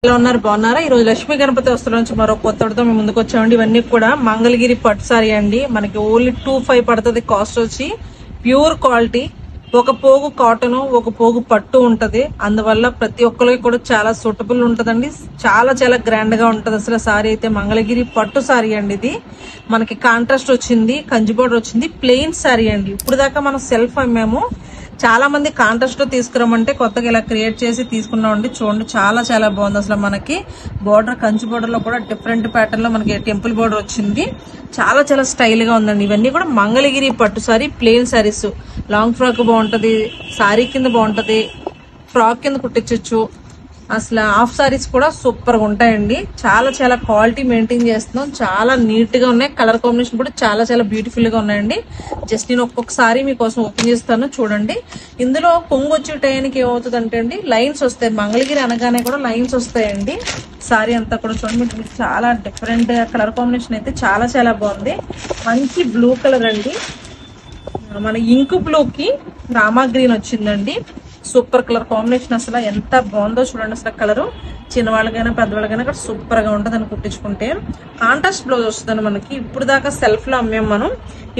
ఎలా ఉన్నారు? బాగున్నారా? ఈ రోజు లక్ష్మీ గణపతి వస్త్రాల నుంచి మరో కొత్తతో మేము ముందుకు వచ్చామండి. ఇవన్నీ కూడా మంగళగిరి పట్టు సారీ అండి. మనకి ఓన్లీ 25 పడుతుంది. కాస్ట్ వచ్చి ప్యూర్ క్వాలిటీ. ఒక పోగు కాటన్, ఒక పోగు పట్టు ఉంటది. అందువల్ల ప్రతి ఒక్కరికి కూడా చాలా సూటబుల్ ఉంటదండి. చాలా చాలా గ్రాండ్ గా ఉంటది. అసలు సారీ అయితే మంగళగిరి పట్టు సారీ అండి. ఇది మనకి కాంట్రాస్ట్ వచ్చింది, కంచి బోర్డర్ వచ్చింది, ప్లెయిన్ సారీ అండి. ఇప్పుడు దాకా మనం సెల్ఫ్ అమ్మాము. చాలా మంది కాంట్రాస్ట్ లో తీసుకురమంటే కొత్తగా ఇలా క్రియేట్ చేసి తీసుకున్నామండి. చూడండి, చాలా చాలా బాగుంది. అసలు మనకి బోర్డర్, కంచి బోర్డర్ లో కూడా డిఫరెంట్ ప్యాటర్న్ లో మనకి టెంపుల్ బోర్డర్ వచ్చింది. చాలా చాలా స్టైల్ గా ఉందండి. ఇవన్నీ కూడా మంగళగిరి పట్టు sorry, plain saris. Long frock బాగుంటది, సారీ కింద బాగుంటది, ఫ్రాక్ కింద కుట్టించచ్చు. అసలు హాఫ్ సారీస్ కూడా సూపర్ గా ఉంటాయండి. చాలా చాలా క్వాలిటీ మెయింటైన్ చేస్తున్నాం. చాలా నీట్ గా ఉన్నాయి. కలర్ కాంబినేషన్ కూడా చాలా చాలా బ్యూటిఫుల్ గా ఉన్నాయండి. జస్ట్ నేను ఒక్కొక్కసారి మీకోసం ఓపెన్ చేస్తాను, చూడండి. ఇందులో కొంగు వచ్చే టైంకి ఏమవుతుంది అంటే అండి, లైన్స్ వస్తాయి. మంగళగిరి అనగానే కూడా లైన్స్ వస్తాయండి. సారీ అంతా కూడా చూడండి, మీకు చాలా డిఫరెంట్ కలర్ కాంబినేషన్ అయితే చాలా చాలా బాగుంది. మంచి బ్లూ కలర్ అండి. మన ఇంకు బ్లూ కి రామా గ్రీన్ వచ్చిందండి. Super colour combination. అసలు ఎంత బాగుందో చూడండి. అసలు కలరు చిన్నవాళ్ళకైనా పెద్దవాళ్ళకైనా కూడా సూపర్ గా ఉంటుంది అని కుట్టించుకుంటే. కాంట్రాస్ట్ బ్లౌజ్ వస్తుంది మనకి. ఇప్పుడు దాకా సెల్ఫ్ లో అమ్మాం మనం,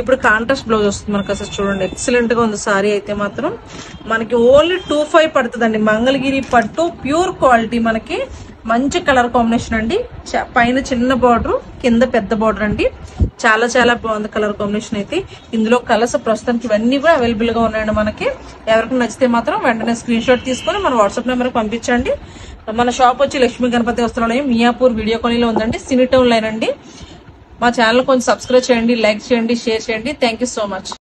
ఇప్పుడు కాంట్రాస్ట్ బ్లౌజ్ వస్తుంది మనకి. అసలు చూడండి, ఎక్సలెంట్ గా ఉంది సారీ అయితే మాత్రం. మనకి ఓన్లీ 25 పడుతుందండి. మంగళగిరి పట్టు ప్యూర్ క్వాలిటీ. మనకి మంచి కలర్ కాంబినేషన్ అండి. పైన చిన్న బార్డర్, కింద పెద్ద బార్డర్ అండి. చాలా చాలా బాగుంది కలర్ కాంబినేషన్ అయితే. ఇందులో కలర్స్ ప్రస్తుతానికి ఇవన్నీ కూడా అవైలబుల్ గా ఉన్నాయండి మనకి. ఎవరికి నచ్చితే మాత్రం వెంటనే స్క్రీన్ షాట్ తీసుకొని మన వాట్సాప్ నెంబర్ పంపించండి. మన షాప్ వచ్చి లక్ష్మీ గణపతి వస్త్రాలయం, మియాపూర్ వీడియో కాలనీలో ఉందండి. సినీ టౌన్ లైన్ అండి. మా ఛానల్ కొంచెం సబ్స్క్రైబ్ చేయండి, లైక్ చేయండి, షేర్ చేయండి. Thank you so much.